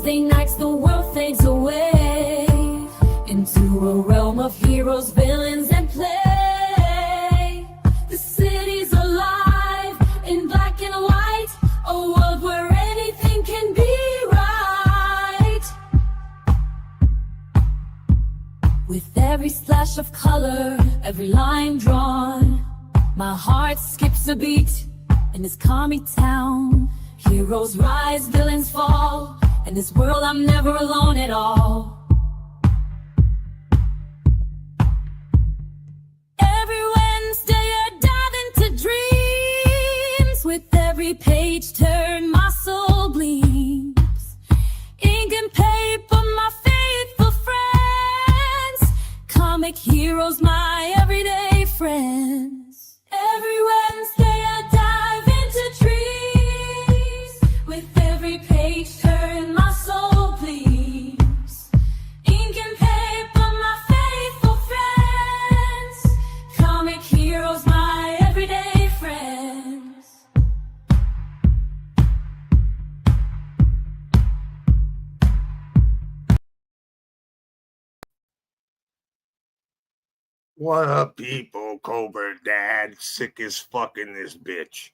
Wednesday nights the world fades away into a realm of heroes, villains, and play. The city's alive in black and white, a world where anything can be right. With every splash of color, every line drawn, my heart skips a beat in this calmy town. Heroes rise, villains fall. In this world I'm never alone at all. Every Wednesday I dive into dreams. With every page turn my soul gleams. Ink and paper, my faithful friends. Comic heroes, my everyday friends. Every Wednesday I dive into dreams. With every page turn my soul gleams. Ink and paper, my faithful friends. Comic heroes, my everyday friends. What up, people? Cobra Dad, sick as fuck in this bitch.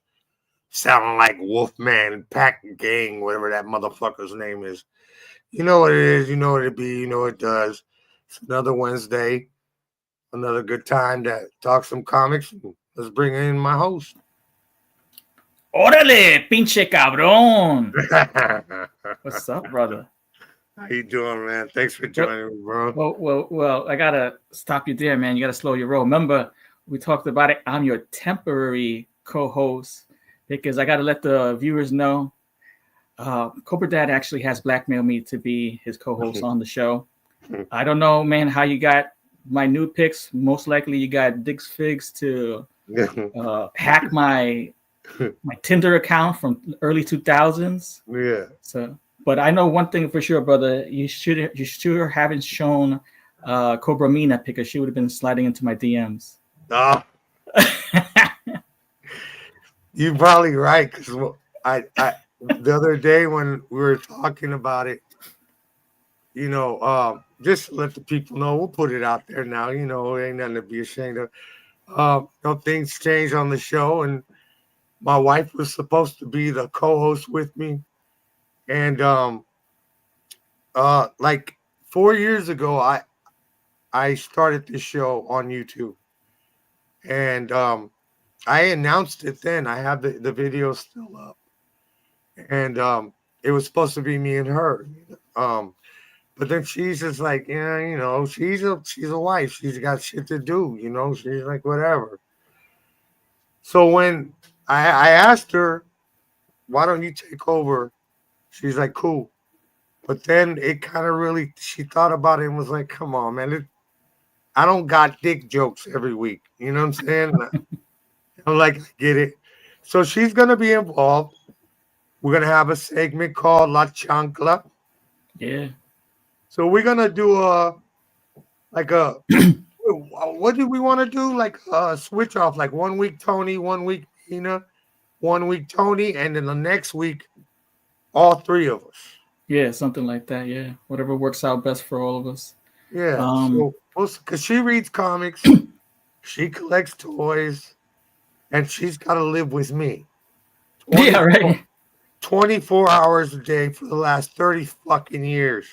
Sounding like Wolfman, Pack Gang, whatever that motherfucker's name is. You know what it is, you know what it be, you know what it does. It's another Wednesday, another good time to talk some comics. Let's bring in my host. Órale, pinche cabrón. What's up, brother? How you doing, man? Thanks for joining me, bro. Well, I gotta stop you there, man. You gotta slow your roll. Remember, we talked about it. I'm your temporary co-host because I gotta let the viewers know. Cobra Dad actually has blackmailed me to be his co-host on the show. I don't know, man, how you got my new picks. Most likely, you got Dick's Figs to hack my Tinder account from early 2000s. Yeah. So. But I know one thing for sure, brother. You sure haven't shown Cobra Mina because she would have been sliding into my DMs. Oh. You're probably right, because I the other day when we were talking about it, you know, just to let the people know, we'll put it out there now. You know, it ain't nothing to be ashamed of. You know, things change on the show, and my wife was supposed to be the co-host with me. And like 4 years ago, I started this show on YouTube, and I announced it then. I have the video still up, and it was supposed to be me and her. But then she's just like, yeah, you know, she's a wife. She's got shit to do, you know. She's like, whatever. So when I asked her, why don't you take over? She's like, cool. But then it kind of really, she thought about it and was like, come on, man. I don't got dick jokes every week. You know what I'm saying? I'm like, I get it. So she's going to be involved. We're going to have a segment called La Chancla. Yeah. So we're going to do what do we want to do? Like a switch off, like 1 week Tony, 1 week Tina, 1 week Tony, and then the next week, all three of us. Yeah, something like that. Yeah, whatever works out best for all of us. Yeah. So, because she reads comics, she collects toys, and she's got to live with me. Yeah, right. 24 hours a day for the last 30 fucking years.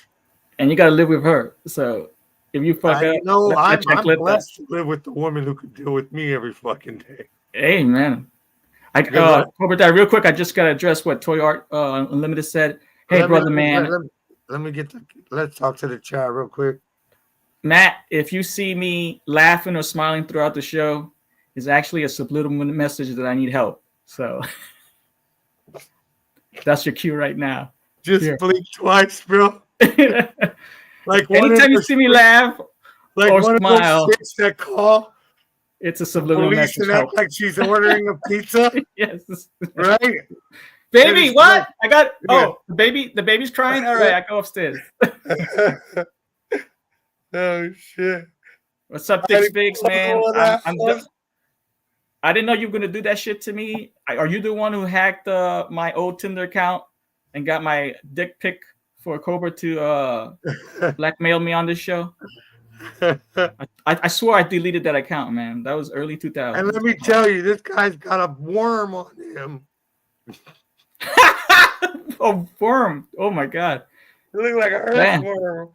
And you got to live with her. So if you fuck up, I'm blessed to live with the woman who could deal with me every fucking day. Hey, man. Cobra Dad, real quick, I just got to address what Toy Art Unlimited said. Hey, let's talk to the chat real quick. Matt, if you see me laughing or smiling throughout the show, it's actually a subliminal message that I need help. So that's your cue right now. Just blink twice, bro. Like anytime you see me laugh like or one smile, of those that call. It's a subliminal message. Act like she's ordering a pizza. Yes. Right? Baby, what? I got the baby's crying. All right, I go upstairs. Oh shit. What's up, Dick Figs, man? I didn't know you were gonna do that shit to me. Are you the one who hacked my old Tinder account and got my dick pic for Cobra to blackmail me on this show. I swore I deleted that account, man. That was early 2000s. And let me tell you, this guy's got a worm on him. A worm. Oh my god. It looks like an earthworm.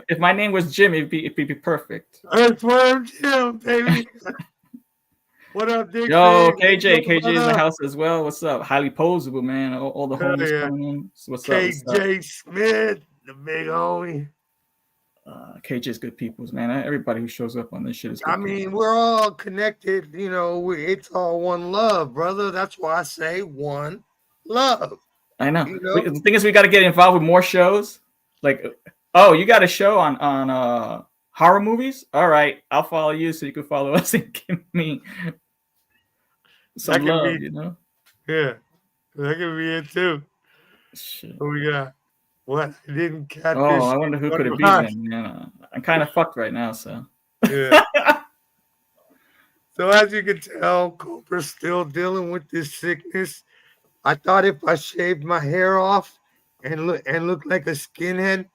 If my name was Jim, it'd be perfect. Earthworm Jim, baby. What up, Dick? Yo, KJ is in the house as well. What's up? Highly posable, man. All the homies coming in. So what's KJ Smith, the big homie. KJ's good peoples, man. Everybody who shows up on this shit is good. I mean, we're all connected. You know, it's all one love, brother. That's why I say one love. I know. You know? The thing is, we got to get involved with more shows. Like, oh, you got a show on horror movies? All right, I'll follow you so you can follow us and give me some love, you know? Yeah, that could be it too. Shit. What we got? What? I didn't catch Oh, this. I wonder who could it be then. Yeah, I'm kind of fucked right now, so. Yeah. So as you can tell, Cobra's still dealing with this sickness. I thought if I shaved my hair off and looked like a skinhead,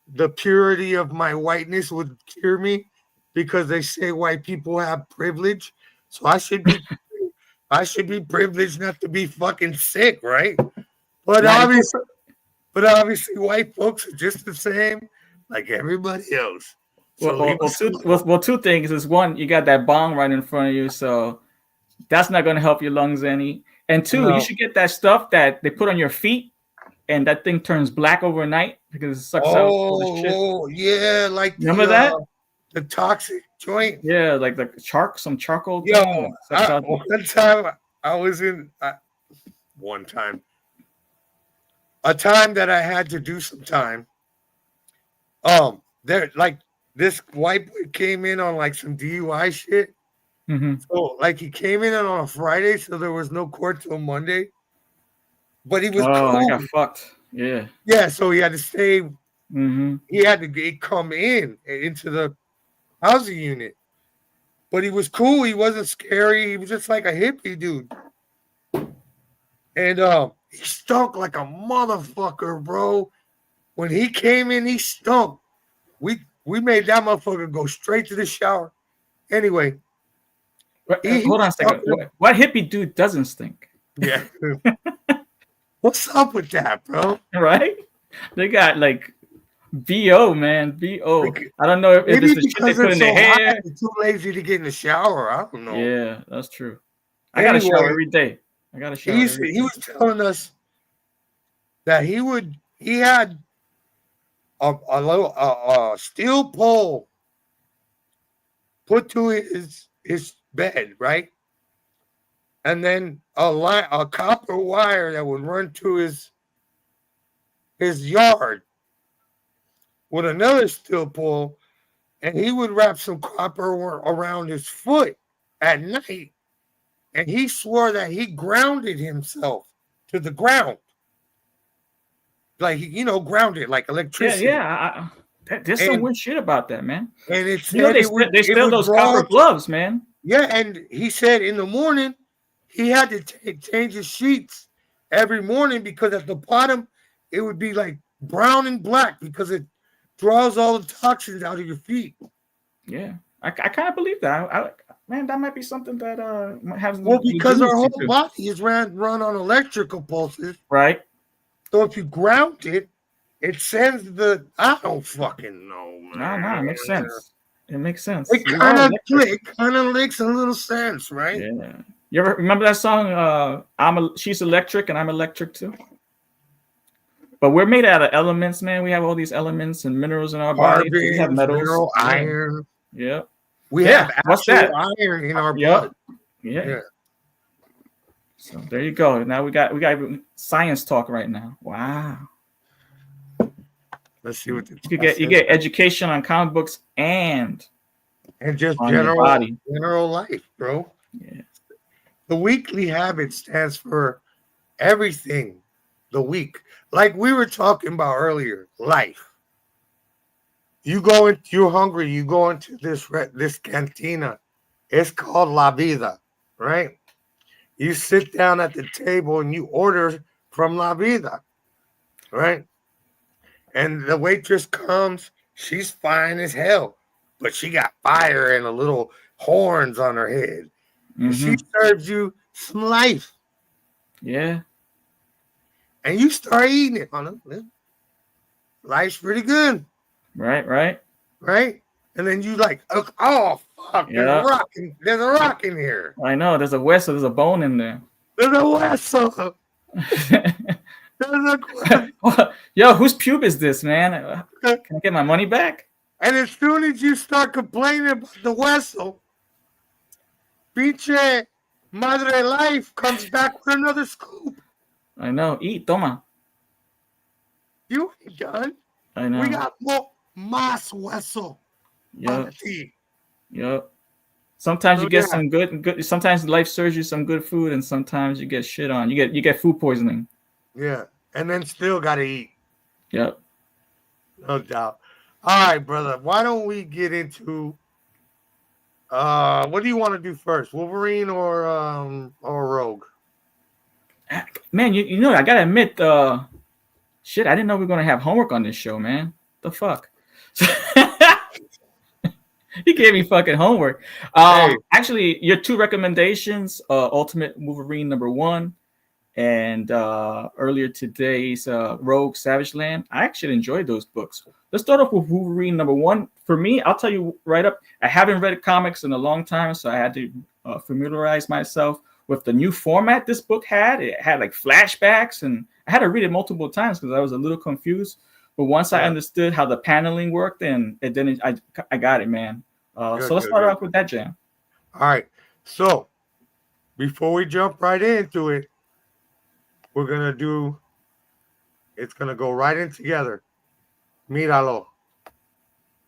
the purity of my whiteness would cure me, because they say white people have privilege. So I should be privileged not to be fucking sick, right? But obviously white folks are just the same like everybody else. So two things is, one, you got that bong right in front of you, so that's not going to help your lungs any. And two, you should get that stuff that they put on your feet, and that thing turns black overnight because it sucks out all the shit. Oh, yeah, like remember that? The toxic joint. Yeah, like some charcoal. Yo, one time I was in a time that I had to do some time. There, like, this white boy came in on like some DUI shit. Mm-hmm. So like he came in on a Friday, so there was no court till Monday. But he was cool. I got fucked. Yeah. Yeah, so he had to stay. Mm-hmm. He had to come into the housing unit. But he was cool. He wasn't scary. He was just like a hippie dude. And he stunk like a motherfucker, bro. When he came in, he stunk. We made that motherfucker go straight to the shower. Anyway. Hold on a second. What hippie dude doesn't stink? Yeah. What's up with that, bro? Right? They got like VO, man. VO. I don't know if it's the shit they put in their hair. They're too lazy to get in the shower. I don't know. Yeah, that's true. I got to shower every day. He was telling us that he had a steel pole put to his bed, right? And then a copper wire that would run to his yard with another steel pole, and he would wrap some copper around his foot at night, and he swore that he grounded himself to the ground. Like, grounded, like electricity. Yeah. There's some weird shit about that, man. And it's they still those copper gloves, man. Yeah, and he said in the morning he had to change his sheets every morning, because at the bottom it would be like brown and black because it draws all the toxins out of your feet. Yeah, I kind of believe that. Man, that might be something that has. Well, because our whole body is run on electrical pulses, right? So if you ground it, it sends I don't fucking know, man. No, it makes sense. It makes sense. It kind of makes a little sense, right? Yeah. You ever remember that song? She's electric and I'm electric too. But we're made out of elements, man. We have all these elements and minerals in our body. We have metals, mineral, iron. Yeah. We have actual iron in our blood. Yeah. So there you go. Now we got science talk right now. Wow. Let's see what you get education on comic books and just general life, bro. Yeah. The weekly habit stands for everything. The week, like we were talking about earlier, life. You're hungry. You go into this cantina. It's called La Vida, right? You sit down at the table and you order from La Vida, right? And the waitress comes, she's fine as hell, but she got fire and a little horns on her head. And she Mm-hmm. serves you some life. Yeah. And you start eating it. Oh, no, life's pretty good, Right. Right. right? And then you like, oh fuck, Yeah. there's a rock in here. I know. There's a whistle. There's a bone in there. There's a vessel. There's Yo, whose pube is this, man? a Can I get my money back? And as soon as you start complaining about the vessel, pinche madre life comes back with another scoop. I know. Eat, toma. You ain't done. I know. We got more mas vessel on the Yep. tea. Yep. Sometimes So, you get yeah. some good. Sometimes life serves you some good food, and sometimes you get shit on. You get food poisoning. Yeah. And then still gotta eat. Yep. No doubt. All right, brother. Why don't we get into what do you want to do first? Wolverine or Rogue? Man, you know I gotta admit, shit, I didn't know we were gonna have homework on this show, man. The fuck. He gave me fucking homework. Hey. Actually, your two recommendations, Ultimate Wolverine #1, and earlier today's Rogue Savage Land. I actually enjoyed those books. Let's start off with Wolverine #1. For me, I'll tell you right up, I haven't read comics in a long time, so I had to familiarize myself with the new format this book had. It had like flashbacks, and I had to read it multiple times because I was a little confused. But once I understood how the paneling worked, and then I got it, man. So let's start off with that jam. All right. So before we jump right into it, we're gonna do. It's gonna go right in together. Míralo.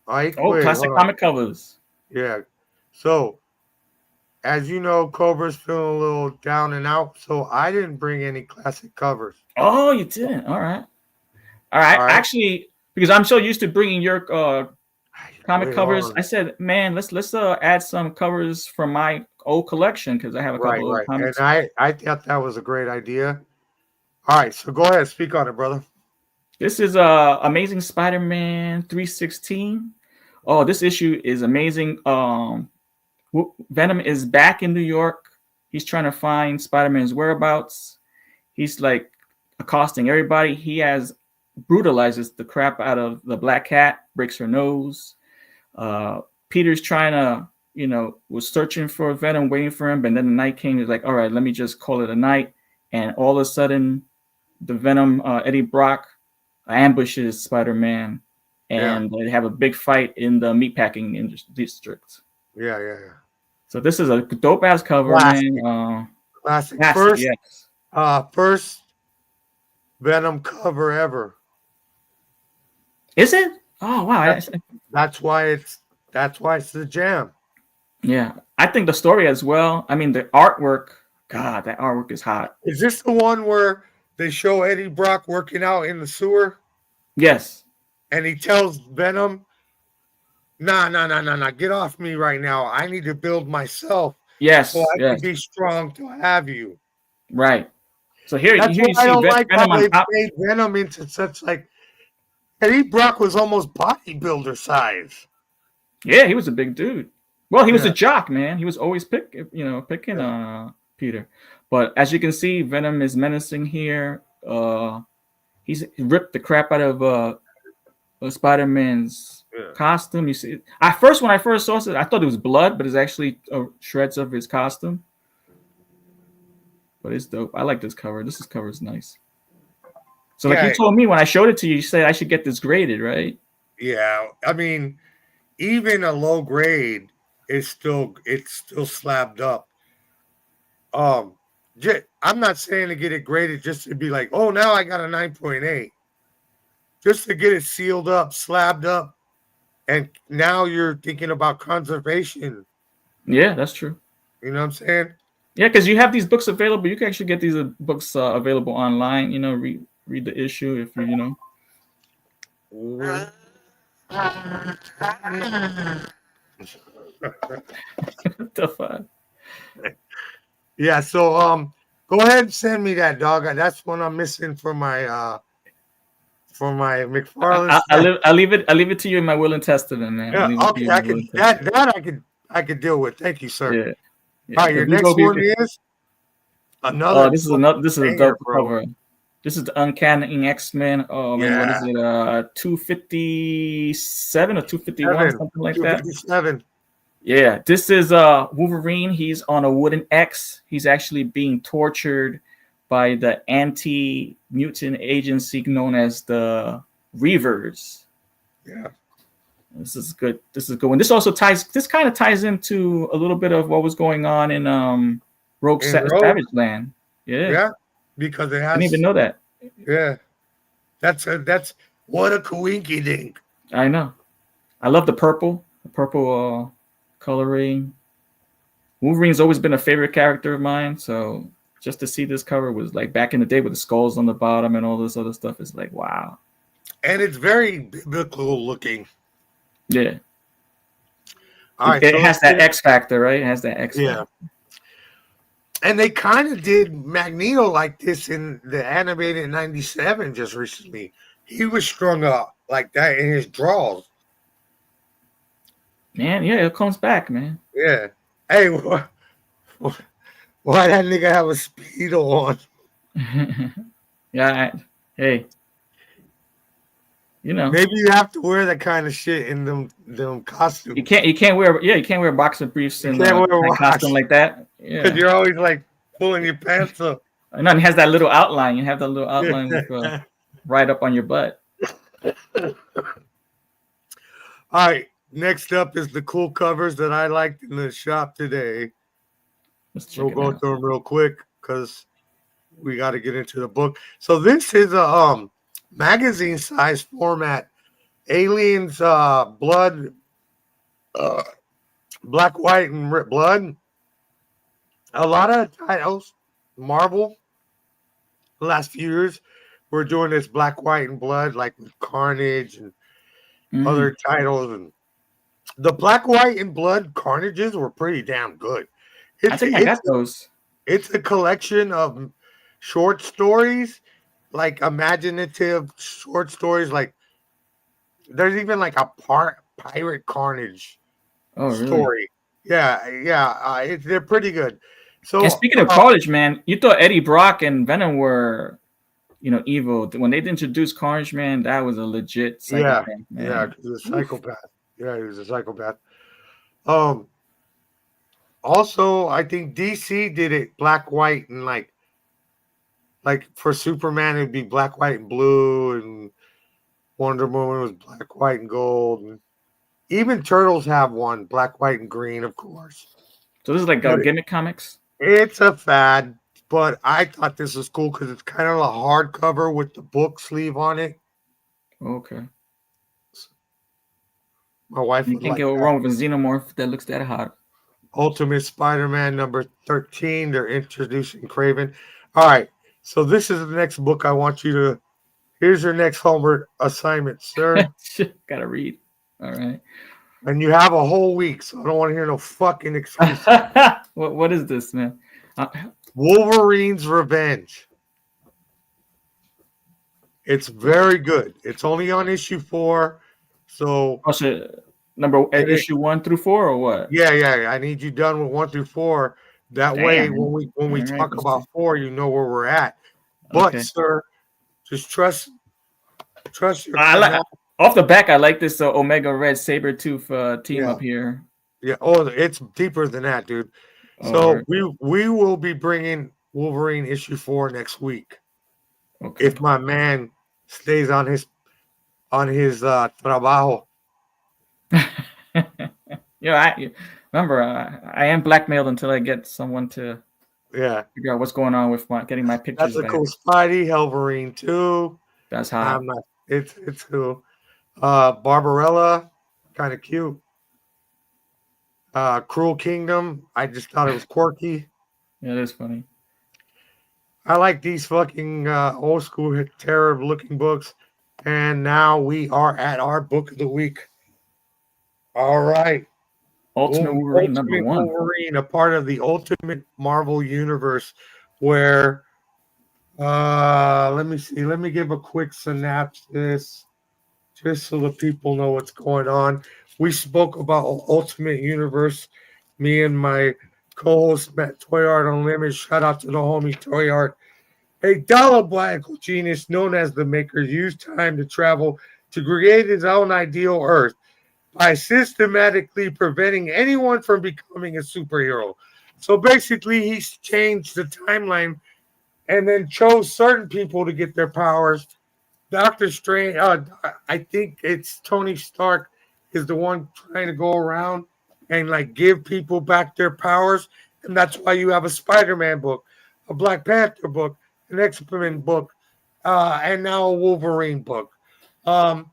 Ahí, Oh, classic comic covers. Yeah. So, as you know, Cobra's feeling a little down and out, so I didn't bring any classic covers. Oh, you didn't. All right. Actually, because I'm so used to bringing your comic covers, I said, man, let's add some covers from my old collection because I have a couple of comics. And I thought that was a great idea. All right, so go ahead, speak on it, brother. This is Amazing Spider-Man 316. Oh, this issue is amazing. Venom is back in New York. He's trying to find Spider-Man's whereabouts. He's like accosting everybody. He brutalizes the crap out of the Black Cat, breaks her nose. Peter's trying to, was searching for Venom, waiting for him, but then the night came. He's like, all right, let me just call it a night. And all of a sudden, the Venom, Eddie Brock, ambushes Spider-Man, and they have a big fight in the meatpacking district. Yeah. So this is a dope-ass cover, man. Classic. First Venom cover ever. Is it? Oh wow! That's why it's the jam. Yeah, I think the story as well. I mean, the artwork. God, that artwork is hot. Is this the one where they show Eddie Brock working out in the sewer? Yes. And he tells Venom, nah, get off me right now. I need to build myself. Yes. So I can be strong to have you. Right. So here you see I don't like Venom how on they top. made Venom into such like Eddie Brock was almost bodybuilder size. Yeah, he was a big dude. Well, he was a jock, man. He was always picking Peter. But as you can see, Venom is menacing here. He's ripped the crap out of Spider-Man's costume. You see, when I first saw it, I thought it was blood, but it's actually shreds of his costume. But it's dope. I like this cover. This cover is nice. So, like you told me when I showed it to you, you said I should get this graded, right? Yeah, I mean, even a low grade is still slabbed up. I'm not saying to get it graded just to be like, oh, now I got a 9.8. Just to get it sealed up, slabbed up, and now you're thinking about conservation. Yeah, that's true. You know what I'm saying? Yeah, because you have these books available. You can actually get these books available online. Read the issue if you. What the fuck? Yeah, so go ahead and send me that, dog. That's what I'm missing for my McFarlane snack. I'll leave it to you in my will and testament, man. I'll Yeah, leave it to okay, you in I my will could and testament. I could deal with. Thank you, sir. Yeah, yeah. All right, your Because we next go one be. is Oh, another this is a banger, dope bro. cover. This is the Uncanny X-Men. Oh man, what is Yeah, it? 257 or 251, seven, something like that. 257. Yeah, this is Wolverine. He's on a wooden X. He's actually being tortured by the anti-mutant agency known as the Reavers. Yeah, This is good. This is good one. This also ties. This kind of ties into a little bit of what was going on in in Rogue. Savage Land. Yeah, Yeah, because it I didn't even has. know that. Yeah, that's what a coinky dink. I know. I love the purple coloring. Wolverine's always been a favorite character of mine, so just to see this cover was like back in the day with the skulls on the bottom and all this other stuff is like wow. And it's very biblical looking. Yeah, All right, it so let's has that get X factor, right? It has that X yeah. factor. And they kind of did Magneto like this in the animated '97 just recently. He was strung up like that in his draws. Man, yeah, it comes back, man. Yeah. Hey, why that nigga have a speedo on? Yeah, hey, you know, Maybe you have to wear that kind of shit in them costumes. you can't wear boxer briefs You in can't wear a costume watch like that. because Yeah, you're always like pulling your pants up. and then it has that little outline. You have that little outline with Yeah. right up on your butt. All right. Next up is the cool covers that I liked in the shop today. Let's check We'll it go out. through them real quick because we got to get into the book. So this is a magazine size format. Aliens, blood, black, white, and blood. A lot of titles. Marvel. The last few years, we're doing this black, white, and blood, like with Carnage and Mm. other titles. And the black, white, and blood Carnages were pretty damn good. I It's think a, I it's got those. it's a collection of short stories, like imaginative short stories. Like there's even like a pirate Carnage Oh, really? story. Yeah, yeah, they're pretty good. And So, speaking of college, man, you thought Eddie Brock and Venom were, evil. When they introduced Carnage, man, that was a legit yeah, psychopath, yeah, man. he's a Oof. psychopath. Yeah, he was a psychopath. Um, Also, I think DC did it black, white, and like for Superman, it'd be black, white, and blue, and Wonder Woman was black, white, and gold, and even Turtles have one black, white, and green, of course. So this is like But gimmick comics. it's a fad. But I thought this was cool because it's kind of a hardcover with the book sleeve on it. Okay. My wife You would can't like go that. wrong with a xenomorph that looks that hot. Ultimate Spider-Man number 13. They're introducing Craven. All right. So this is the next book I want you to. Here's your next homework assignment, sir. Gotta read. All right. And you have a whole week, so I don't want to hear no fucking excuses. What is this, man? Wolverine's Revenge. It's very good. It's only on issue 4. So Issue 1 through 4 or what? yeah. I need you done with 1 through 4. That way, Damn. when we All right, talk let's about see. 4, you know where we're at. But Okay. sir, just trust your Off the back. I like this Omega Red Sabretooth team Yeah. up here. Yeah. Oh, it's deeper than that, dude. So we will be bringing Wolverine issue 4 next week. Okay. If my man stays on his trabajo. I remember I am blackmailed until I get someone to figure out what's going on with getting my pictures That's a back. cool Spidey, Helverine too. That's hot. I'm not. It's cool. Barbarella, kind of cute. Cruel Kingdom. I just thought it was quirky. Yeah, it is funny. I like these fucking old school terror looking books. And now we are at our book of the week. All right. Ultimate Wolverine number Ultimate one. Wolverine, a part of the Ultimate Marvel Universe, where let me see. Let me give a quick synopsis just so the people know what's going on. We spoke about Ultimate Universe. Me and my co-host Matt Toy Art Unlimited. Shout out to the homie Toy Art. A diabolical genius known as the Maker used time to travel to create his own ideal Earth by systematically preventing anyone from becoming a superhero. So basically, he's changed the timeline and then chose certain people to get their powers. Doctor Strange, I think it's Tony Stark is the one trying to go around and like give people back their powers, and that's why you have a Spider-Man book, a Black Panther book, an X-Men book, and now a Wolverine book. I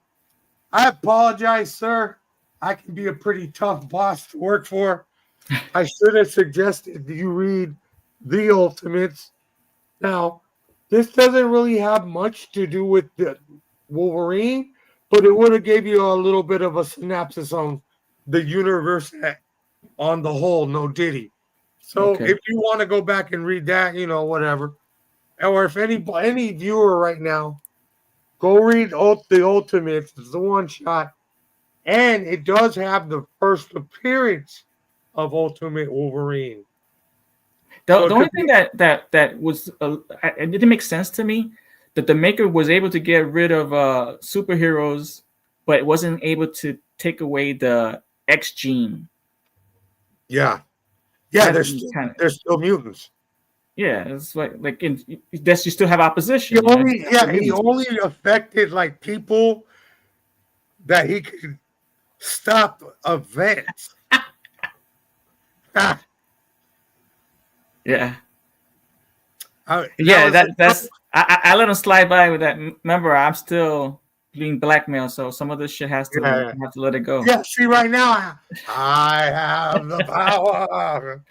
apologize, sir. I can be a pretty tough boss to work for. I should have suggested you read The Ultimates. Now, this doesn't really have much to do with the Wolverine, but it would have gave you a little bit of a synopsis on the universe on the whole, no Diddy. So Okay. if you want to go back and read that, whatever. Or if any viewer right now, go read The Ultimates. It's the one shot. And it does have the first appearance of Ultimate Wolverine. The only thing that was it didn't make sense to me that the Maker was able to get rid of superheroes, but it wasn't able to take away the X gene. Yeah, they're still mutants. Yeah, it's like in that's you still have opposition. He only affected like people that he could stop events. Yeah. That's I let him slide by with that. Remember, I'm still being blackmailed, so some of this shit have to let it go. Yeah, see, right now I have the power.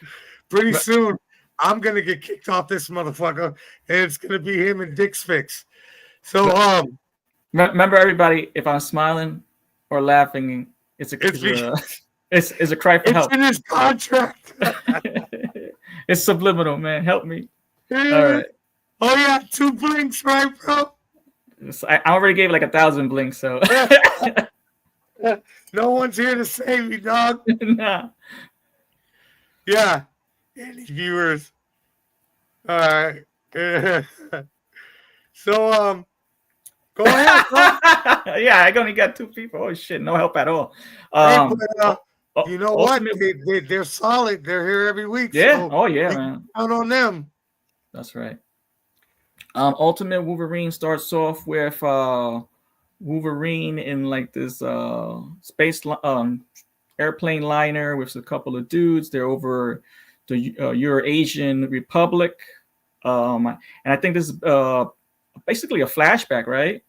Pretty soon, I'm gonna get kicked off this motherfucker, and it's gonna be him and Dick's Fix. So, remember, everybody, if I'm smiling or laughing, it's a cry for help. It's in his contract. It's subliminal, man. Help me. Yeah. All right. Oh yeah, 2 blinks, right, bro? I already gave like 1,000 blinks, so no one's here to save me, dog. Nah. Yeah. Any viewers? All right. So go ahead, bro. Yeah, I only got 2 people. Oh shit, no help at all. You know Ultimate, what? They're solid. They're here every week. Yeah. So man. Count on them. That's right. Ultimate Wolverine starts off with Wolverine in like this space airplane liner with a couple of dudes. They're over the Eurasian Republic, and I think this is basically a flashback, right?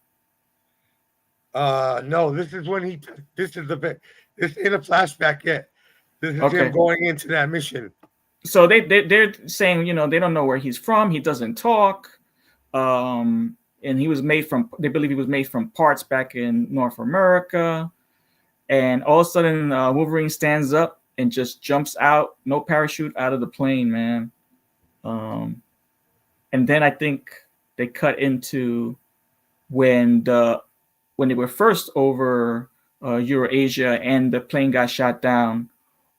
No, this is when this is in a flashback yet. This is him going into that mission. So they're saying, they don't know where he's from. He doesn't talk. And he was they believe he was made from parts back in North America. And all of a sudden, Wolverine stands up and just jumps out, no parachute, out of the plane, man. And then I think they cut into when they were first over Eurasia and the plane got shot down,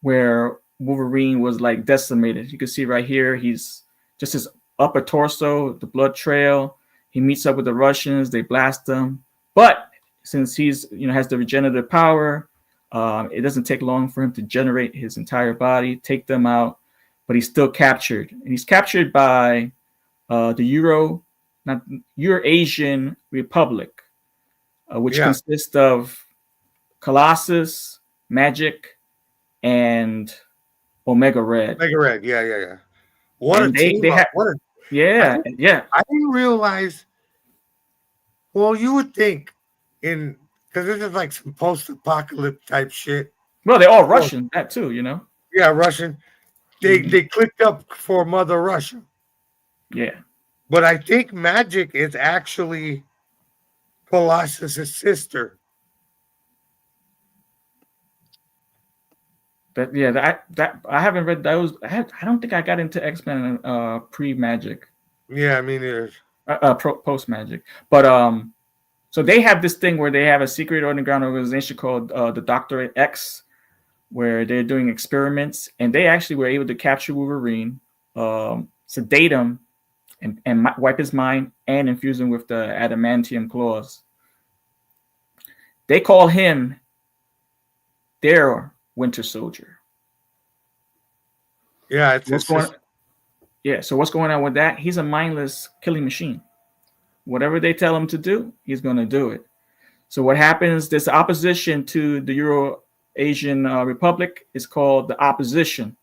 where Wolverine was like decimated. You can see right here, he's just his upper torso, the blood trail. He meets up with the Russians, they blast him. But since he's has the regenerative power, it doesn't take long for him to generate his entire body, take them out. But he's still captured, and he's captured by the Eurasian Republic, which consists of Colossus, Magic, and Omega Red. Omega Red, yeah. What and a team! Yeah. I didn't realize. Well, you would think, because this is like some post-apocalypse type shit. Well, they're all Russian, that too, Yeah, Russian. They clicked up for Mother Russia. Yeah. But I think Magic is actually Colossus' sister. that I haven't read those. I don't think I got into X-Men pre Magic, Yeah, I mean, there's post Magic, but so they have this thing where they have a secret underground organization called the Doctor X, where they're doing experiments, and they actually were able to capture Wolverine, sedate him, and wipe his mind, and infuse him with the adamantium claws. They call him their Winter Soldier. yeah, What's going? Yeah. So what's going on with that? He's a mindless killing machine. Whatever they tell him to do, he's going to do it. So what happens? This opposition to the Euro-Asian Republic is called the Opposition.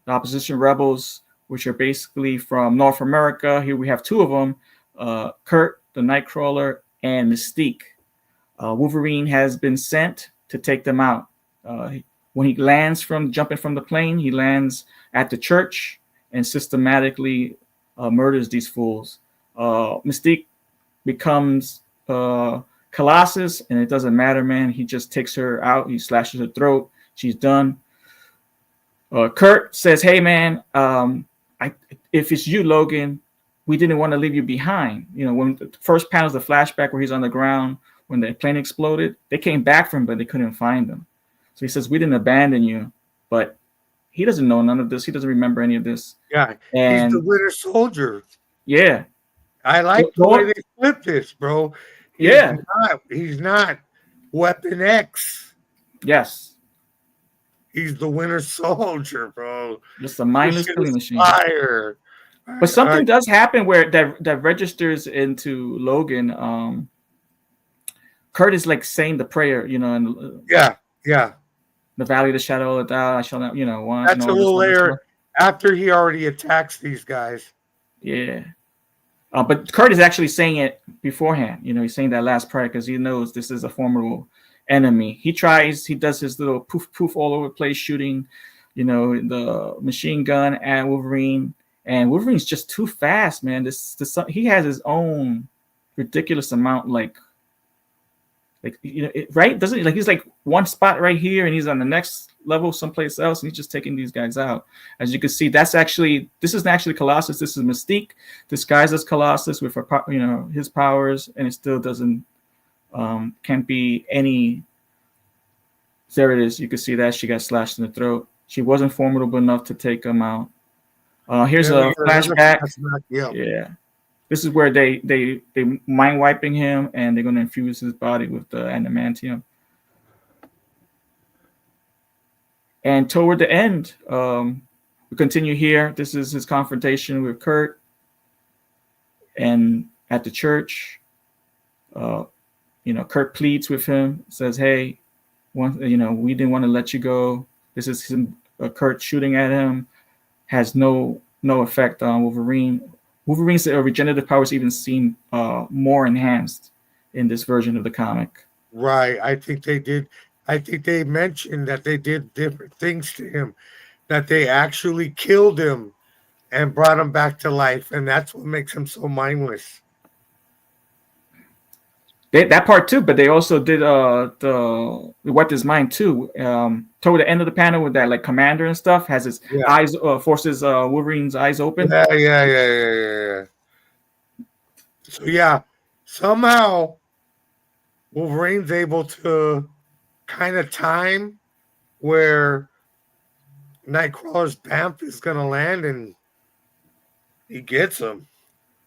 The Opposition rebels, which are basically from North America. Here we have two of them: Kurt, the Nightcrawler, and Mystique. Wolverine has been sent to take them out. When he lands from jumping from the plane, he lands at the church and systematically murders these fools. Mystique becomes Colossus, and it doesn't matter, man. He just takes her out. He slashes her throat. She's done. Kurt says, "Hey, man, if it's you, Logan, we didn't want to leave you behind." You know, when the first panel is the flashback where he's on the ground when the plane exploded, they came back for him, but they couldn't find him. So he says, "We didn't abandon you," but he doesn't know none of this. He doesn't remember any of this. yeah, And he's the Winter Soldier. yeah, I like the way they flip this, bro. He's not Weapon X. Yes. He's the Winter Soldier, bro. Just a mindless killing machine. Fire. But something does happen where that registers into Logan. Kurt is like saying the prayer, you know, and yeah. The valley of the shadow of doubt, I shall not, you know, want. That's a little later after he already attacks these guys. Yeah. But Kurt is actually saying it beforehand. You know, he's saying that last prayer because he knows this is a formidable enemy. He does his little poof all over the place shooting, you know, the machine gun at Wolverine. And Wolverine's just too fast, man. He has his own ridiculous amount, like you know, right? Doesn't he? Like he's like one spot right here, and he's on the next level someplace else, and he's just taking these guys out. As you can see, this isn't actually Colossus. This is Mystique disguised as Colossus with his powers, and it still doesn't can't be any. There it is. You can see that she got slashed in the throat. She wasn't formidable enough to take him out. Here's a flashback. Yeah. This is where they mind wiping him, and they're going to infuse his body with the adamantium. And toward the end, we continue here. This is his confrontation with Kurt, and at the church, Kurt pleads with him, says, "Hey, we didn't want to let you go." This is him, Kurt shooting at him, has no effect on Wolverine. Wolverine's regenerative powers even seem more enhanced in this version of the comic. Right. I think they did. I think they mentioned that they did different things to him, that they actually killed him and brought him back to life. And that's what makes him so mindless. That part too, but they also did the wiped his mind too. Toward the end of the panel with that like commander and stuff has his eyes forces Wolverine's eyes open. Yeah. So yeah, somehow Wolverine's able to kind of time where Nightcrawler's BAMF is gonna land, and he gets him.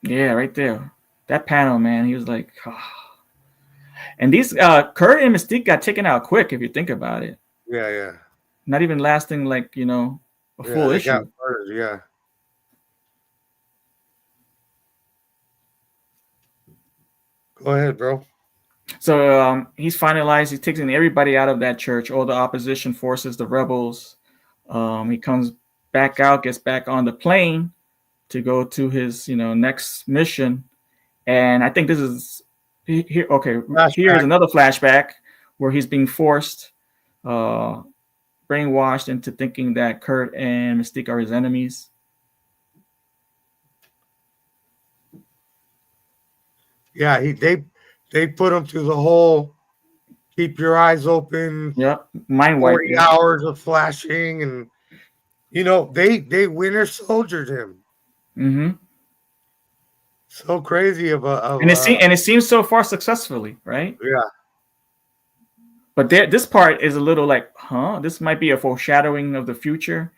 Yeah, right there. That panel, man, he was like, oh. And these Kurt and Mystique got taken out quick if you think about it. Yeah. Not even lasting like, a full issue. Got murdered, yeah. Go ahead, bro. So he's finalized. He's taking everybody out of that church, all the opposition forces, the rebels. He comes back out, gets back on the plane to go to his, next mission. And I think this is here. Okay, here's another flashback where he's being forced, brainwashed into thinking that Kurt and Mystique are his enemies. Yeah, they put him through the whole keep your eyes open, Yep. Mind wipe. 40 hours of flashing, and they winter soldiered him. Mm-hmm. So crazy And it seems so far successfully, right? yeah. But this part is a little like, huh? This might be a foreshadowing of the future.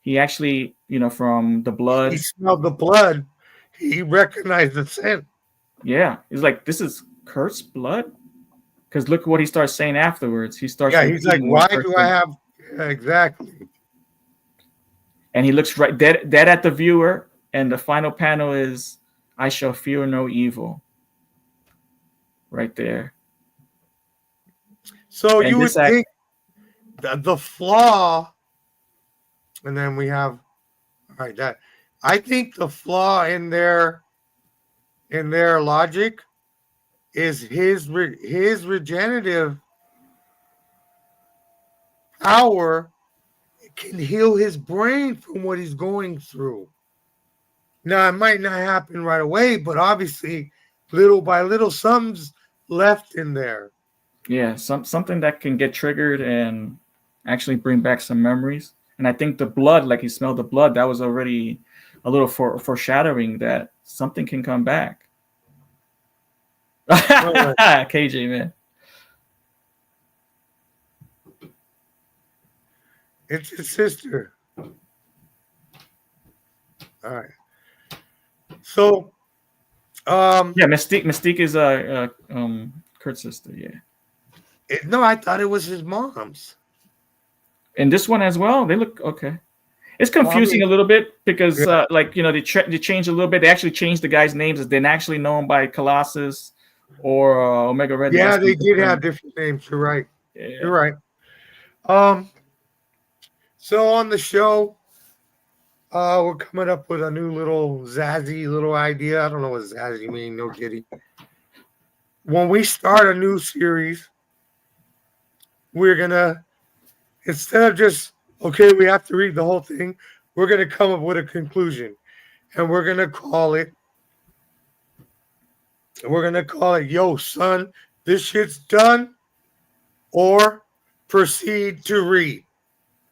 He actually, from the He blood. smelled the blood. He recognized the scent. Yeah, he's like, this is Kurt's blood. Because look what he starts saying afterwards. He starts Yeah, he's like, repeating why what Kurt do I said. have? Yeah, exactly. And he looks right dead at the viewer. And the final panel is, I shall fear no evil. Right there. So And you would this act, think the flaw, and then we have, all right, that I think the flaw in their logic is his regenerative power can heal his brain from what he's going through. Now, it might not happen right away, but obviously, little by little, something's left in there. yeah, something that can get triggered and actually bring back some memories. And I think the blood, like he smelled the blood, that was already a little foreshadowing that something can come back. Right. KJ, man. It's his sister. All right. So, Yeah, Mystique is Kurt's sister. Yeah, no, I thought it was his mom's. and this one as well. They look okay. It's Well, I confusing mean, a little bit because, yeah, they changed a little bit. They actually changed the guys' names. They're actually known by Colossus or Omega Red. yeah, they did have different names. You're right. Yeah. You're right. So on the show, we're coming up with a new little zazzy little idea. I don't know what zazzy mean, no kidding. When we start a new series, we're gonna, instead of just, okay, we have to read the whole thing, we're gonna come up with a conclusion. And we're gonna call it, yo, son, this shit's done, or proceed to read.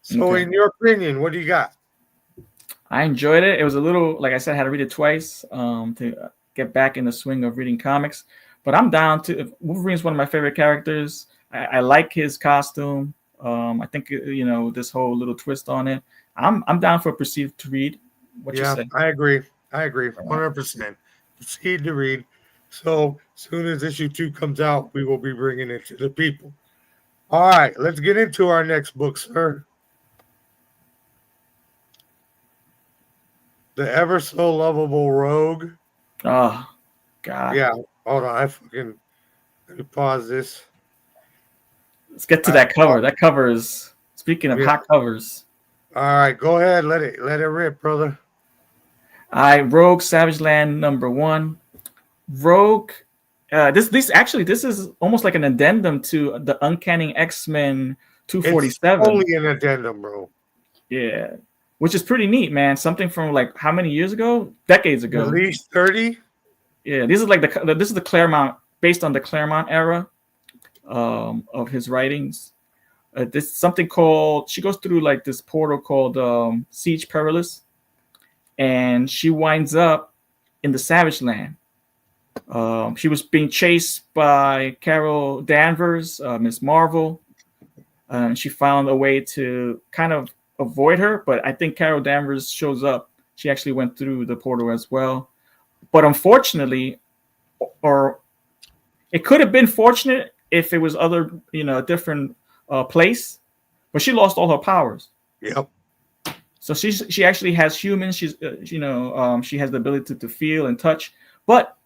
So Okay. in your opinion, what do you got? I enjoyed it. It was a little, like I said, I had to read it twice to get back in the swing of reading comics. But I'm down to. Wolverine's one of my favorite characters. I like his costume. I think this whole little twist on it. I'm down for proceed to read. What you say? I agree. 100%. Proceed to read. So as soon as issue 2 comes out, we will be bringing it to the people. All right, let's get into our next book, sir. The ever so lovable Rogue. Oh, God. Yeah, hold on. Let me pause this. Let's get to that cover. That cover is, speaking of hot covers. All right, go ahead. Let it rip, brother. Rogue Savage Land #1. Rogue. This is almost like an addendum to the Uncanny X-Men 247. It's only an addendum, bro. Yeah, which is pretty neat, man. Something from like how many years ago? Decades ago. At least 30. Yeah, this is like this is the Claremont, based on the Claremont era of his writings. This something called, she goes through like this portal called Siege Perilous, and she winds up in the Savage Land. She was being chased by Carol Danvers, Miss Marvel. She found a way to kind of avoid her, but I think Carol Danvers shows up. She actually went through the portal as well. But unfortunately, or it could have been fortunate if it was a different place, but she lost all her powers. Yep. So she actually has humans. She's she has the ability to feel and touch, but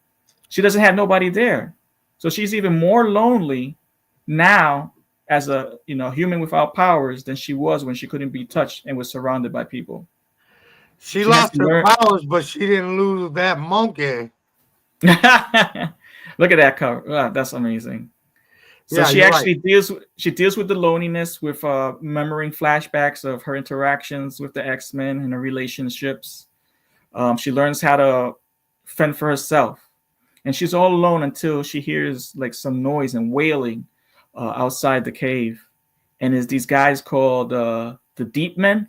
she doesn't have nobody there. So she's even more lonely now as a human without powers than she was when she couldn't be touched and was surrounded by people. She lost her powers, but she didn't lose that monkey. Look at that cover. Oh, that's amazing. So she actually deals with the loneliness, with remembering flashbacks of her interactions with the X-Men and her relationships. She learns how to fend for herself, and she's all alone until she hears like some noise and wailing outside the cave, and it's these guys called the Deep Men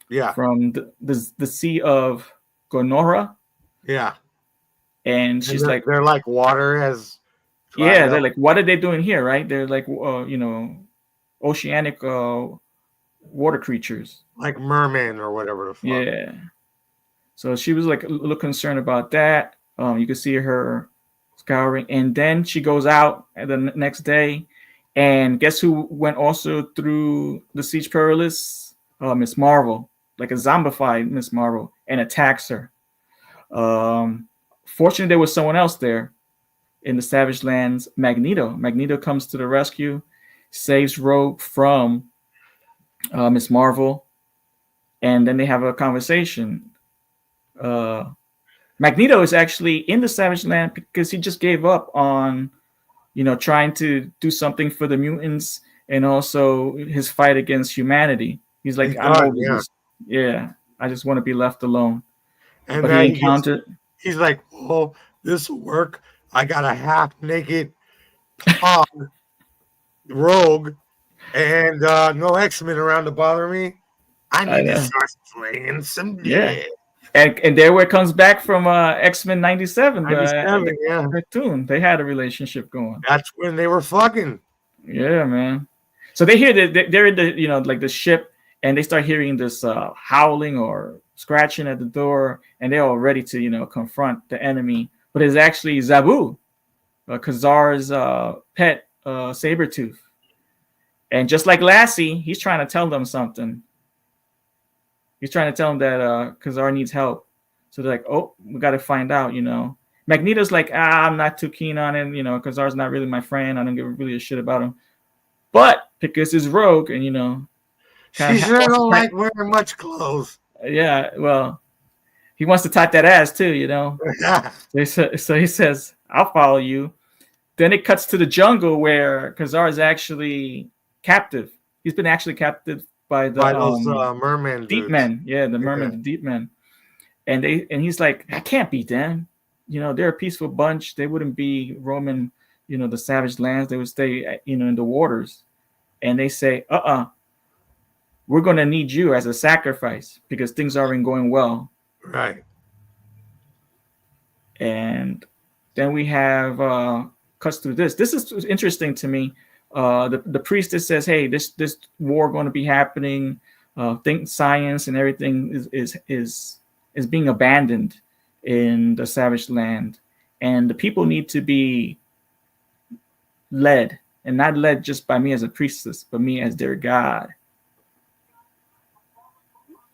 Yeah. from the Sea of Gonora, Yeah. and And she's like, they're like water has dried yeah, they're up, like, what are they doing here, right? They're like, oceanic water creatures. like merman or whatever the fuck. Yeah. So she was like a little concerned about that. You could see her scouring, and then she goes out the next day, and guess who went also through the Siege Perilous? Miss Marvel, like a zombified Miss Marvel, and attacks her. Fortunately, there was someone else there in the Savage Lands. Magneto. Magneto comes to the rescue, saves Rogue from Miss Marvel, and then they have a conversation. Magneto is actually in the Savage Land because he just gave up on, trying to do something for the mutants and also his fight against humanity. He's like, He's I'm done, over yeah. this. Yeah, I just want to be left alone. And But he then encountered, he's like, well, this will work. I got a half naked Pog Rogue and no X-Men around to bother me. I I need to know, start slaying some yeah, dead. and there where it comes back from X-Men '97, the 97, yeah. cartoon. They had a relationship going. That's when they were fucking. Yeah, man. So they hear that they're in the like the ship, and they start hearing this howling or scratching at the door, and they're all ready to confront the enemy. But it's actually Zabu, Khazar's pet Sabretooth. And just like Lassie, he's trying to tell them something. He's trying to tell them that Khazar needs help. So they're like, oh, we got to find out. Magneto's like, I'm not too keen on him. Khazar's not really my friend. I don't give really a shit about him. But because he's Rogue, and She sure don't like wearing much clothes. yeah, well, he wants to type that ass too. So he says, I'll follow you. Then it cuts to the jungle where Khazar is actually captive. He's been actually captive by those merman Deep dudes. Men. Yeah, the mermen, the Deep Men. And he's like, I can't beat them. They're a peaceful bunch. They wouldn't be roaming, the Savage Lands. They would stay, in the waters. And they say, we're going to need you as a sacrifice because things aren't going well. Right. And then we have cuts through this. This is interesting to me. The priestess says, hey, this war going to be happening. Think science and everything is being abandoned in the Savage Land. And the people need to be led, and not led just by me as a priestess, but me as their god.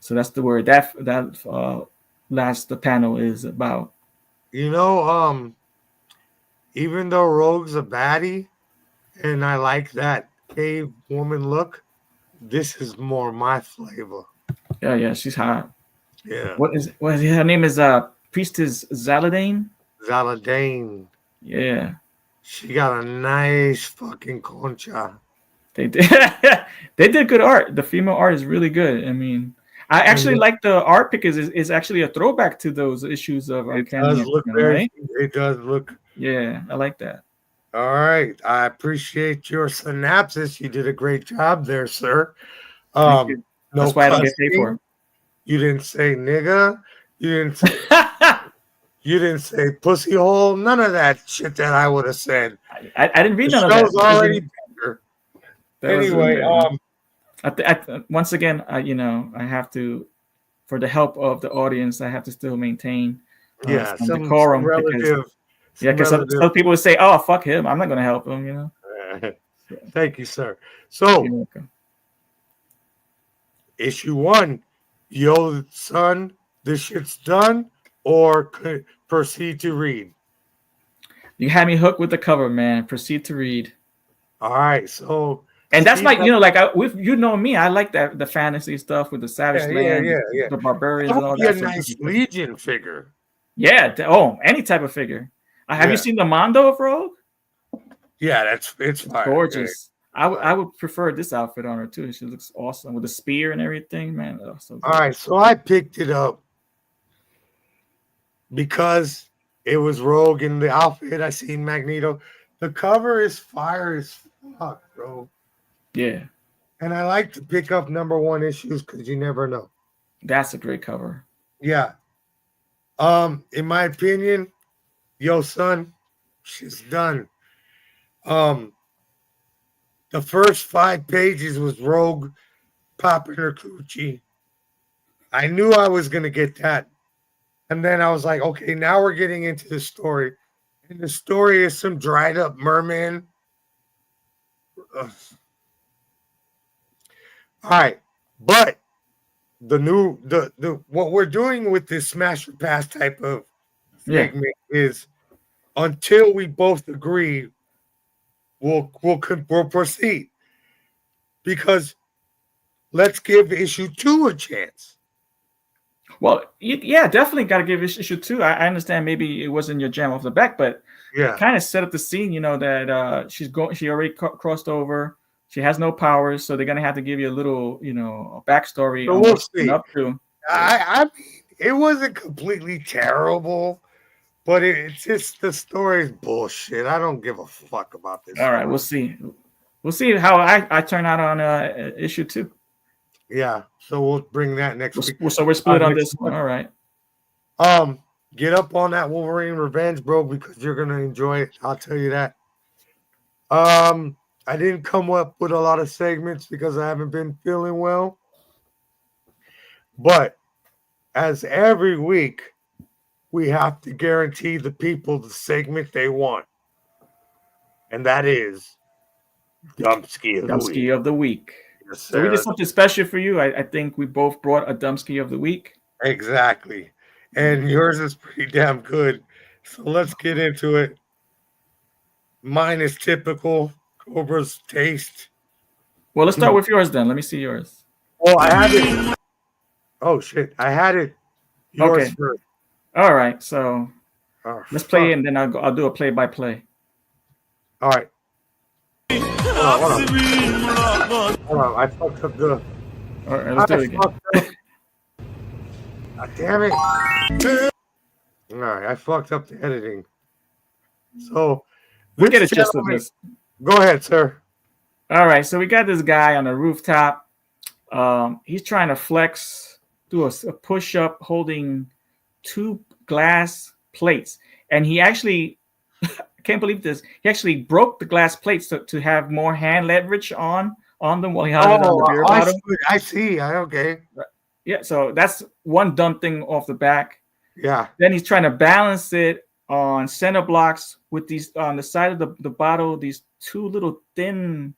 So that's the word that last panel is about. Even though Rogue's a baddie, and I like that cave woman look, this is more my flavor. Yeah, she's hot. Yeah. What is her name? Is Priestess Zaladane? Zaladane. Yeah. She got a nice fucking concha. They did. They did good art. The female art is really good. I mean, I actually like the art because it's actually a throwback to those issues of Uncanny X-Men, right? It does look. Yeah, I like that. All right. I appreciate your synopsis. You did a great job there, sir. Thank you. No That's why I don't get paid for it. You didn't say nigga. You didn't say pussy hole. None of that shit that I would have said. I didn't read the none of that. Show's already bigger. Anyway, once again, I have to, for the help of the audience, I have to still maintain some decorum. Some relative. Because some people would say, "Oh, fuck him! I'm not going to help him." Thank you, sir. So, issue 1, yo, son, this shit's done, or proceed to read. You had me hooked with the cover, man. Proceed to read. All right, so. And that's my, with me, I like that the fantasy stuff with the Savage Land, the barbarians, and all that. A nice Legion figure. Yeah. Any type of figure. Have you seen the Mondo of Rogue? Yeah, it's fire. Gorgeous. I would prefer this outfit on her too. She looks awesome with the spear and everything, man. So all right, so I picked it up because it was Rogue in the outfit. I seen Magneto. The cover is fire as fuck, bro. Yeah, And I like to pick up #1 issues because you never know. that's a great cover. Yeah. In my opinion, Yo Son, she's done. The first 5 pages was Rogue popping her coochie. I knew I was gonna get that. And then I was like, okay, now we're getting into the story. And the story is some dried up merman. Ugh. All right. But the what we're doing with this smash or pass type of Yeah. segment is until we both agree, we'll proceed. Because let's give issue 2 a chance. Well, yeah, definitely got to give issue 2. I understand maybe it wasn't your jam off the back, but Yeah. it kind of set up the scene, you know, that she already crossed over. She has no powers, so they're gonna have to give you a little, you know, backstory So on we'll what she's been see. up to. I mean, it wasn't completely terrible, but it's just the story's bullshit. I don't give a fuck about this. All right, story. we'll see. We'll see how I turn out on issue 2. Yeah, so we'll bring that next week. So we're split on this one. All right. Get up on that Wolverine Revenge, bro, because you're gonna enjoy it. I'll tell you that. I didn't come up with a lot of segments because I haven't been feeling well. But as every week, we have to guarantee the people the segment they want. And that is Dumpski of the Week. Dumpski of the Week. Yes, So we did sir. something special for you. I think we both brought a Dumpski of the Week. Exactly. And yours is pretty damn good. So let's get into it. Mine is typical Cobra's taste. Well, let's start with yours then. Let me see yours. Well, I had it. Oh shit! I had it. Yours Okay. first. All right. So Oh, let's play fuck. and then I'll do a play-by-play. All right. Hold on. I fucked up the. All right, let's do it again. God damn it! All right, I fucked up the editing. So We get a gist of gentleman- this. Go ahead, sir. All right, so we got this guy on the rooftop. He's trying to flex, do a push-up holding 2 glass plates. And he actually, I can't believe this, he actually broke the glass plates to have more hand leverage on them while he held it on the beer bottle. I see. Okay. Yeah, so that's one dumb thing off the back. Yeah. Then he's trying to balance it on center blocks with these on the side of the bottle, these 2 little thin,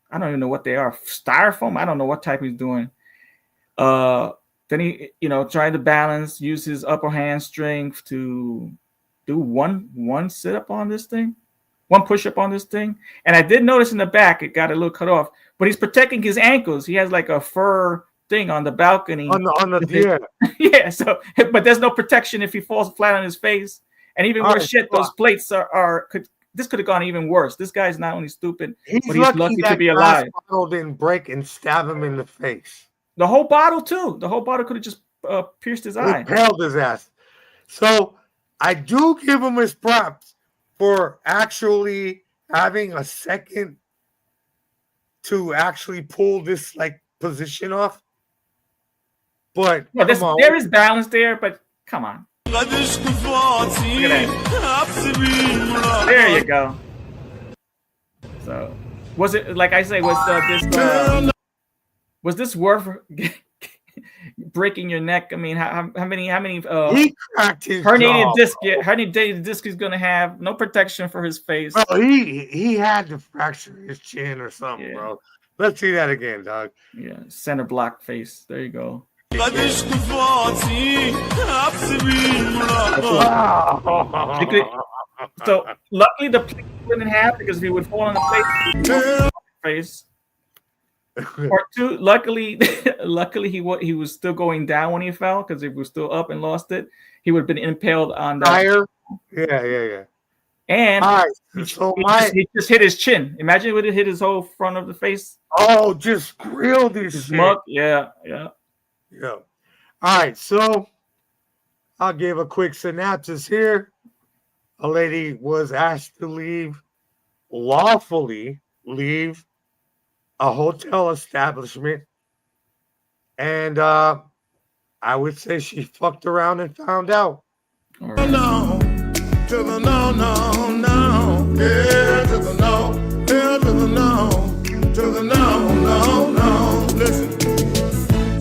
I don't even know what they are, styrofoam. I don't know what type he's doing. Then he, trying to balance, use his upper hand strength to do one sit up on this thing, one push up on this thing. And I did notice in the back it got a little cut off, but he's protecting his ankles. He has like a fur thing on the balcony. On the yeah. So, but there's no protection if he falls flat on his face. And even worse shit, those plates this could have gone even worse. This guy's not only stupid, but he's lucky to be alive. The bottle didn't break and stab him in the face. The whole bottle too. The whole bottle could have just pierced his eye. Impaled his ass. So I do give him his props for actually having a second to actually pull this like position off. But there is balance there, but come on. Look at that. There you go. So, was it like I say? Was this worth breaking your neck? I mean, how many he cracked his herniated disc? Yeah, herniated disc he's gonna have. No protection for his face. Bro, he had to fracture his chin or something, bro. Let's see that again, dog. Yeah, center block face. There you go. So luckily the plate split in half, because if he would fall on the face. Or 2, luckily he was still going down when he fell, because if he was still up and lost it, he would have been impaled on the tire. Yeah. And he just hit his chin. Imagine it would have hit his whole front of the face. Oh, just grilled his mug. Yeah. All right, so I'll give a quick synopsis here. A lady was asked to leave lawfully leave a hotel establishment, and I would say she fucked around and found out. All right. No, to the no, no, no. Yeah, to the no, yeah, to the no, to the no, no, no. Listen,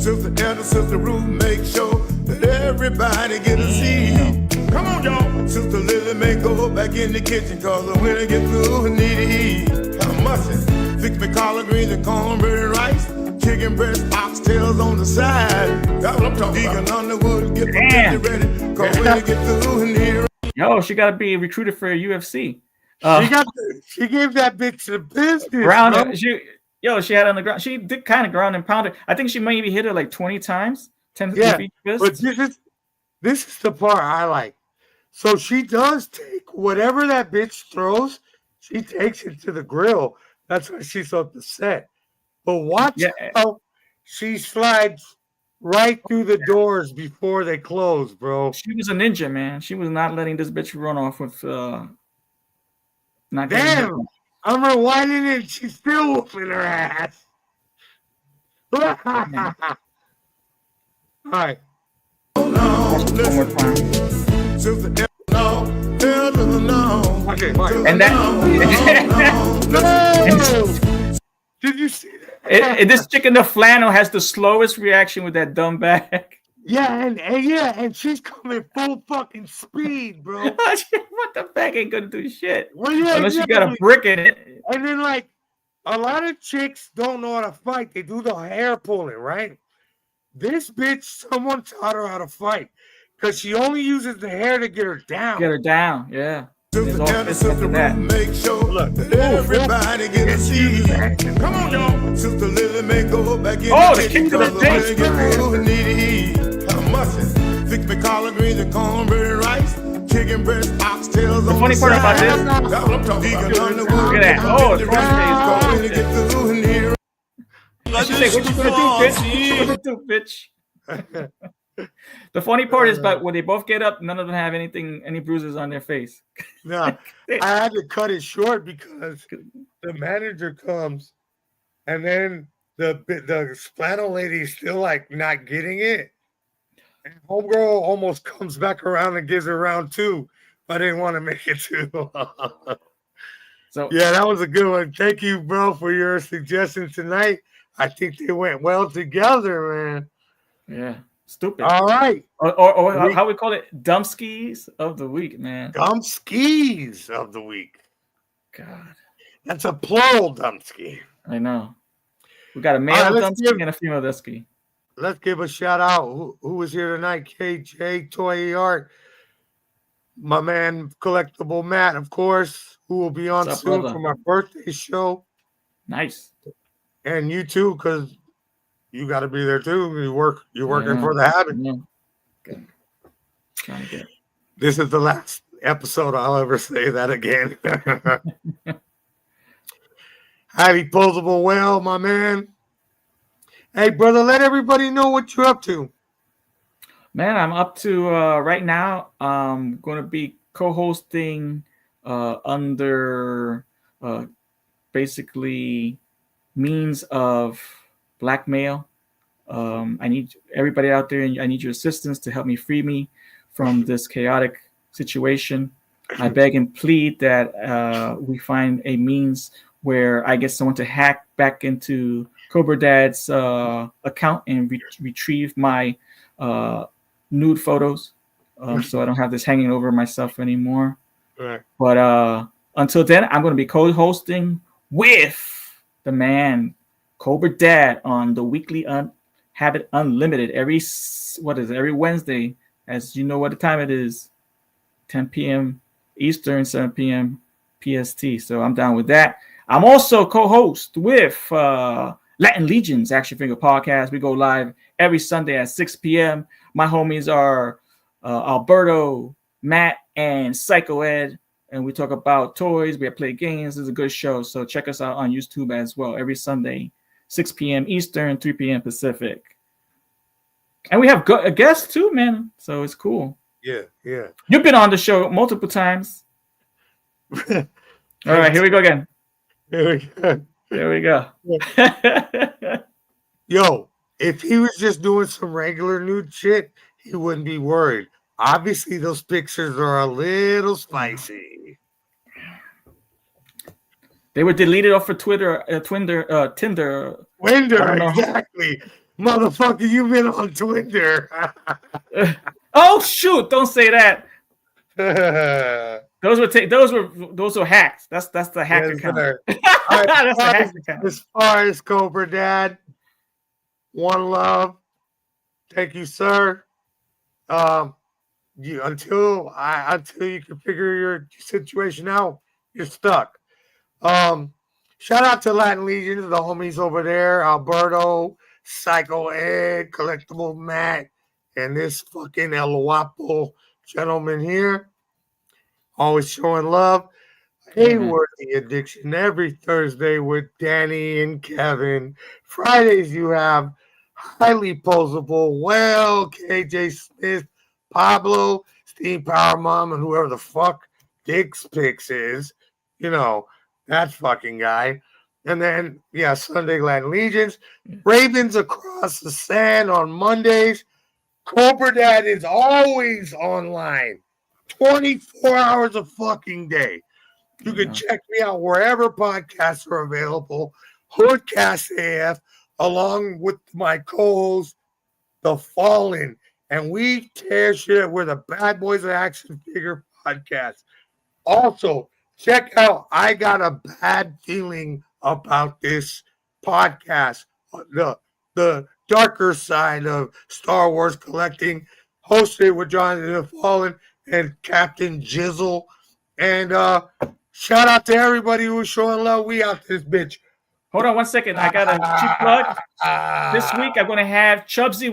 Sister Anna, Sister Rouge, make sure that everybody get a seat. Come on, y'all. Sister Lily may go back in the kitchen, cause when I get through, I need to eat. I must fix me collard greens and cornbread and rice. Chicken breast, oxtails on the side. That's what I'm talking about. Deacon Underwood, get my Damn. ready. Cause when I get through, I need to Yo, she got to be recruited for UFC. She gave that bitch the business, ground. bro. She had on the ground. She did kind of ground and pound it. I think she maybe hit her like 20 times. 10 Yeah, feet but fist. this is the part I like. So she does take whatever that bitch throws, she takes it to the grill. That's why she's so upset. But watch how she slides right through the doors before they close, bro. She was a ninja, man. She was not letting this bitch run off with not getting hit. Damn, I'm rewinding it. She's still whooping her ass. All right. One more time. Okay, fine. And that No! Did you see that? this chick in the flannel has the slowest reaction with that dumb bag. Yeah, and she's coming full fucking speed, bro. What the bag ain't gonna do shit. Well, yeah, Unless you got a brick in it. And then, like, a lot of chicks don't know how to fight. They do the hair pulling, right? This bitch, someone taught her how to fight because she only uses the hair to get her down. Get her down, yeah. There's all Sister fist after that. make sure that everybody get a seat. Come on, y'all. Sister Lily may go back in The kick to the face. I must fix me collard greens and cornbread and rice. Chicken breast, oxtails. The funny part about this. That's what I'm talking about. Look at that. Oh, it's She said, "What you gonna do, bitch? What you gonna do, bitch?" The funny part is, but when they both get up, none of them have any bruises on their face. Nah, I had to cut it short because the manager comes, and then the flannel lady's still like not getting it. And homegirl almost comes back around and gives her round two. I didn't want to make it too long. So yeah, that was a good one. Thank you, bro, for your suggestion tonight. I think they went well together, man. Yeah, stupid. All right. Or how we call it, dumb skis of the week, man. Dumb skis of the week. God. That's a plural dumb ski. I know. We got a male dumb ski and a female dumb ski. Let's give a shout out. Who was here tonight? KJ, Toy Art, my man, Collectible Matt, of course, who will be on soon for my birthday show. Nice. And you too, because you got to be there too. You're working for the habit. Yeah. Good. Trying to get. This is the last episode I'll ever say that again. Happy posable whale, my man. Hey, brother, let everybody know what you're up to. Man, I'm up to right now. I'm going to be co-hosting under basically means of blackmail. I need everybody out there, and I need your assistance to help me free me from this chaotic situation. I beg and plead that we find a means where I get someone to hack back into Cobra Dad's account and retrieve my nude photos, so I don't have this hanging over myself anymore. Right. But until then, I'm going to be co-hosting with the man Cobra Dad on the weekly Habit Unlimited every Wednesday, as you know what the time it is, 10 p.m. Eastern, 7 p.m. PST. So I'm down with that. I'm also co-host with Latin Legions Action Finger Podcast. We go live every Sunday at 6 p.m. My homies are Alberto, Matt, and Psycho Ed, and we talk about toys. We play games. It's a good show, so check us out on YouTube as well every Sunday, 6 p.m. Eastern, 3 p.m. Pacific. And we have a guest too, man, so it's cool. Yeah. You've been on the show multiple times. All right, here we go again. Here we go. There we go. Yo, if he was just doing some regular nude shit, he wouldn't be worried. Obviously, those pictures are a little spicy. They were deleted off of Twitter, Tinder. Twinder, exactly. Motherfucker, you've been on Twinder. Oh shoot! Don't say that. Those were hacked. That's the hack account. That's the hack account. As far as Cobra Dad, one love. Thank you, sir. Until you can figure your situation out, you're stuck. Shout out to Latin Legions, the homies over there, Alberto, Psycho Ed, Collectible Matt, and this fucking El Guapo gentleman here. Always showing love. Hayworthy Addiction every Thursday with Danny and Kevin. Fridays you have Highly Posable, KJ Smith, Pablo, Steam Power Mom, and whoever the fuck Dick's Picks is. You know, that fucking guy. And then, Sunday Latin Legions. Ravens Across the Sand on Mondays. Cobra Dad is always online. 24 hours a fucking day. You can check me out wherever podcasts are available. Hoodcast AF, along with my co-host, The Fallen. And we tear shit. We're the Bad Boys of Action Figure podcast. Also, check out I Got a Bad Feeling About This podcast. The darker side of Star Wars collecting, hosted with Jonathan The Fallen and Captain Jizzle. And shout out to everybody who's showing love. We out this bitch. Hold on 1 second. I got a cheap plug. This week I'm going to have Chubsy